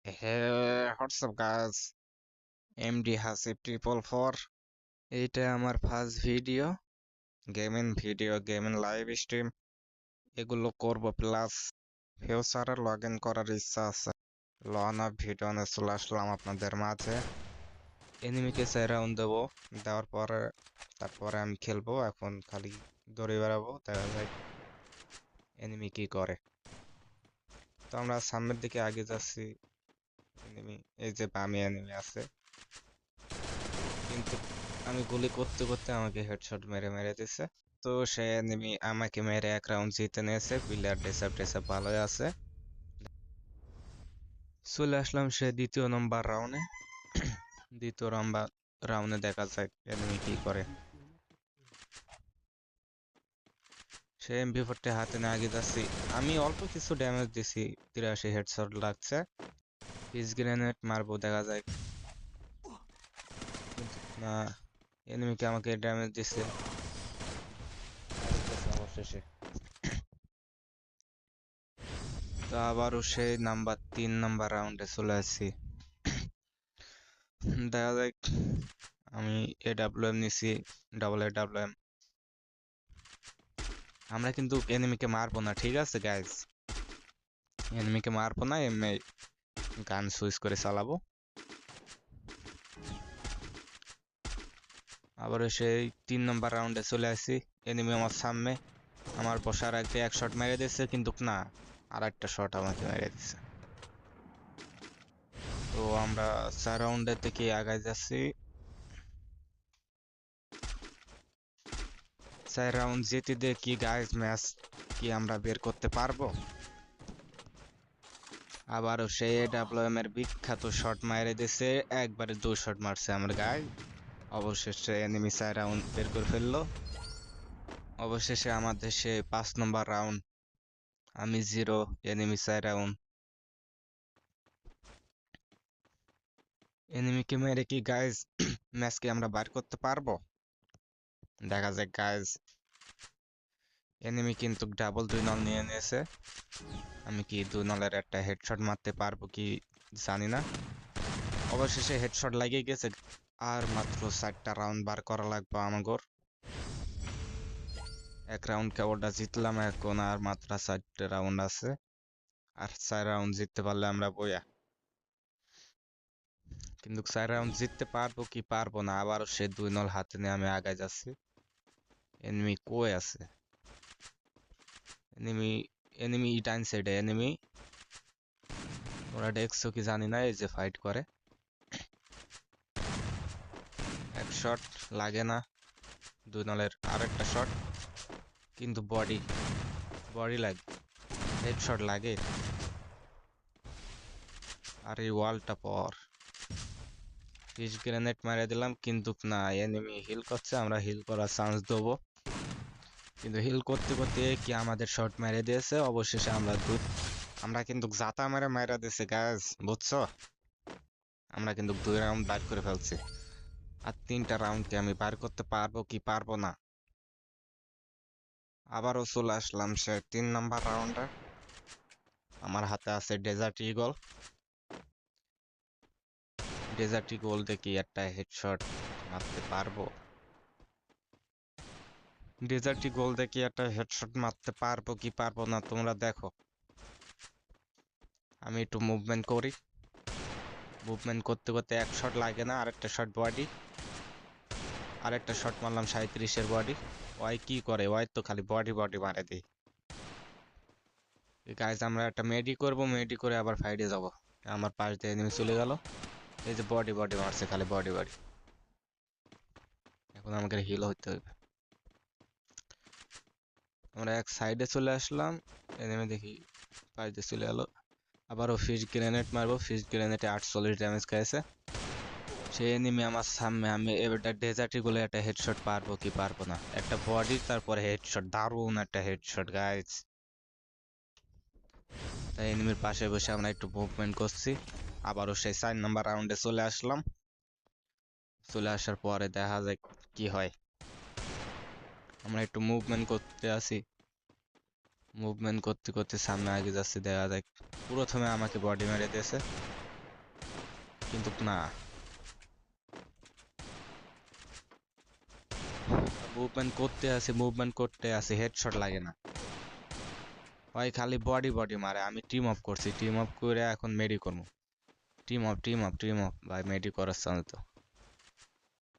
Hey, what's up guys? MD Hasib 444. এইটা আমার first gaming live stream এগুলো করব প্লাস ফিউচারে লগ ইন করার ইচ্ছা আছে। লন অফ ভিডিও নিয়ে চলে আসলাম আপনাদের মাঝে। এনিমিকে 4 রাউন্ড দেবো, দেওয়ার পরে তারপরে আমি খেলবো। এখন খালি দৌড়ে বেড়াবো, দেখা যায় এনিমি কি করে। তো আমরা সামনের দিকে আগে যাচ্ছি। এনিমি, এই যে বামে এনিমি আছে, কিন্তু আমি গুলি করতে করতে আমাকে হেডশট মেরে মেরে দিছে। তো সে এনিমি আমাকে মেরে 1 রাউন্ড জিতে নিয়েছে। প্লেয়ার ড্রেসআপ ভালোই আছে। চলে আসলাম সে দ্বিতীয় নম্বর রাউন্ডে। দ্বিতীয় নম্বর রাউন্ডে দেখা যাক এনিমি কি করে। সে এমপি 40 হাতে নিয়ে আগে যাচ্ছি। আমি অল্প কিছু ড্যামেজ দিছি, 83 হেডশট লাগছে। পিস গ্রেনেড মারবো, দেখা যায়। কিন্তু না, এনিমিকে আমাকে ড্যামেজ দিছে অবশেষে। তো আবারও সেই 3 নাম্বার রাউন্ডে চলে আসছি। দেখা যাক। আমি AWM নিছি, AWM। আমরা কিন্তু এনিমিকে মারবো না, ঠিক আছে গাইজ? এনিমিকে মারবো না, এমনি গান সুইচ করে চালাবো। আবার সেই 3 নম্বর রাউন্ডে চলে আসি। এনিমি আমার সামনে, আমার বসার আগে এক শট মেরে দিচ্ছে, কিন্তু না, আর একটা শট আমাকে মেরে দিচ্ছে। তো আমরা 4 রাউন্ডের দিকে আগাই যাচ্ছি। 4 রাউন্ড জিতে দিয়ে কি গাইজ ম্যাচ কি আমরা বের করতে পারবো? আবারও সে AWM এর বিখ্যাত শট মাইরে দিছে, একবারে 2 শট মারছে আমার গায়ে। অবশেষে এনিমি 4 রাউন্ড বের করে ফেললো। অবশেষে আমাদের সে 5 নম্বর রাউন্ড, আমি 0, এনিমি 4 রাউন্ড। এনিমিকে মেরে কি গাইজ ম্যাচকে আমরা বার করতে পারবো? দেখা যাক গাইজ। এনিমি কিন্তু ডাবল 2 নল নিয়ে নিয়েছে। আমি কি 2 নলের একটা হেডশট মারতে পারবো কি জানি না। অবশেষে হেডশট লাগিয়ে গেছে। আর মাত্র 4টা রাউন্ড বার করা লাগবে আমাগর। 1 রাউন্ড কেবলটা জিতলাম, এখন আর মাত্র 4টে রাউন্ড আছে। আর 4 রাউন্ড জিততে পারলে আমরা বইয়া। কিন্তু 4 রাউন্ড জিততে পারবো কি পারবো না, আবারও সে 2 নল হাতে নিয়ে আমি আগায় যাচ্ছি। এনিমি কই আছে? এনিমি এনিমি টাইম সাইডে এনিমি। ওরা দেখছো কি জানি না, এই যে ফাইট করে। এক শট লাগে না। 2 নলের আরেকটা শট, কিন্তু বডি বডি লাগে, হেডশট লাগে। আর এই ওয়ালটা পর ফিশ গ্রেনেড মারিয়ে দিলাম, কিন্তু না, এনিমি হিল করছে। আমরা হিল করার চান্স দেবো, কিন্তু হিল করতে করতে কি আমাদের শট মেরে দিয়েছে। অবশেষে আমরা কিন্তু জাতা মেরে মারা দিয়েছে গাইজ, বুঝছো? আমরা কিন্তু 2 রাউন্ড বার করে ফেলছি। আর 3টা রাউন্ডকে আমি বার করতে পারবো কি পারবো না। আবারও চলে আসলাম সে 3 নাম্বার রাউন্ডে। আমার হাতে আছে ডেজার্ট ইগল। ডেজার্ট ইগল দেখি একটা হেডশট মারতে পারবো। ডেজার্ট ইগল দেখি একটা হেডশট মারতে পারবো কি পারবো না, তোমরা দেখো। আমি একটু মুভমেন্ট করি। মুভমেন্ট করতে করতে এক শট লাগে না, আরেকটা শট বডি। আরেকটা শট মারলাম 37-এর বডি। ওয়াই কি করে? ওয়াই তো খালি বডি বডি মারে দেয়। গাইজ আমরা একটা মেডি করব, মেডি করে আবার ফাইটে যাব। আমার পাশ দিয়ে এনিমি চলে গেল। এই যে বডি বডি মারছে, খালি বডি বডি। এখন আমাকে হিল হতে হবে। আমরা এক সাইডে চলে আসলাম। এনিমি দেখি পাশ দিয়ে চলে গেল। আবারও ফিশ গ্রেনেড মারবো, ফিশ গ্রেনেডে 48 ড্যামেজ খাইছে। সেই এনিমি আমার সামনে, আমি এবারটা ডেজার্টি গুলো একটা হেডশট পারবো কি পারবো না। একটা বডি, তারপরে হেডশট, দারুণ একটা হেডশট গাইজ। তাই এনিমির পাশে বসে আমরা একটু মুভমেন্ট করছি। আবারও সেই 4 নাম্বার রাউন্ডে চলে আসলাম। চলে আসার পরে দেখা যাক কি হয়। আমরা একটু মুভমেন্ট করতে আসি। মুভমেন্ট করতে করতে সামনে আগে যাচ্ছি, দেখা যাক। প্রথমে আমাকে বডি মেরে দিয়েছে। কিন্তু না, মুভমেন্ট করতে আছে, হেডশট লাগে না। ওই খালি বডি বডি মারে। আমি টিম অফ করছি, টিম অফ করে এখন মেডি করবো। টিম অফ ভাই, মেডি করার সামনে তো।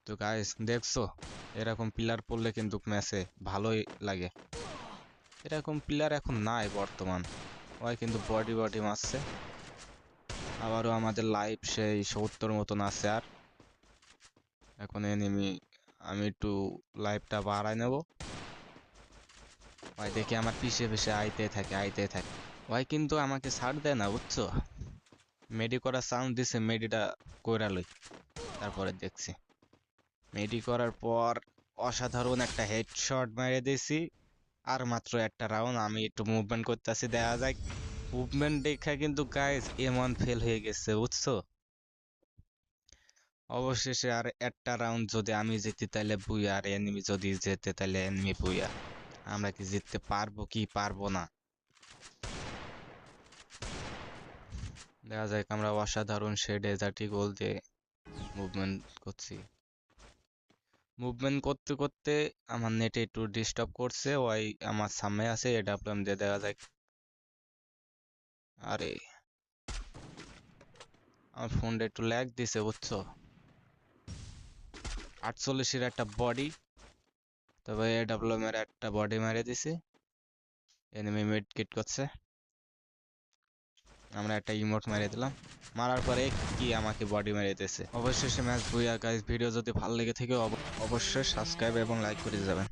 তো গাইস দেখছো, এরকম প্লেয়ার পড়লে কিন্তু ম্যাচে ভালোই লাগে। এরকম প্লেয়ার এখন নাই বর্তমান। ওই কিন্তু বডি বডি মারছে। আবারও আমাদের লাইফ সেই 70 মতন আছে। আর এখন এনিমি, আমি একটু লাইফটা বাড়াই নেব। ভাই দেখি আমার পিছে পিছে আইতে থাকে। ভাই কিন্তু আমাকে ছাড় দেয় না, বুঝছো? মেডি করার সাউন্ড দিছে, মেডিটা কইরা লই, তারপরে দেখছি। মেডি করার পর অসাধারণ একটা হেডশট মেরে দিছি। আর মাত্র একটা রাউন্ড, আমি একটু মুভমেন্ট করতেছি, দেখা যায়। মুভমেন্ট দেখে কিন্তু গাইস এমন ফেল হয়ে গেছে, বুঝছো? অবশেষে আর একটা রাউন্ড যদি আমি জিতি তাহলে বুইয়া, আর এনিমি যদি জেতে তাহলে এনিমি বুইয়া। আমরা কি জিততে পারবো কি পারবো না দেখা যায়। আমরা অসাধারণ সে ডেজার্টি গোল দিয়ে মুভমেন্ট করছি। মুভমেন্ট করতে করতে আমার নেটে একটু ডিস্টার্ব করছে, ওই আমার সামনে আছে এডাব্লিউএম দিয়ে দেখা যায়। আরে আমার ফোনটা একটু ল্যাগ দিছে, বুঝছো? 48-এর একটা বডি, তবে এডাব্লিউএম এর একটা বডি মেরে দিছি। এনিমি মিড কিট করছে, আমরা একটা ইমোট মেরে দিলাম। মারার পরে কি আমাকে বডি মেরে দিয়েছে। অবশেষে ম্যাচ বুইয়া গাইস। ভিডিও যদি ভালো লেগে থাকে অবশ্যই সাবস্ক্রাইব এবং লাইক করে যাবেন।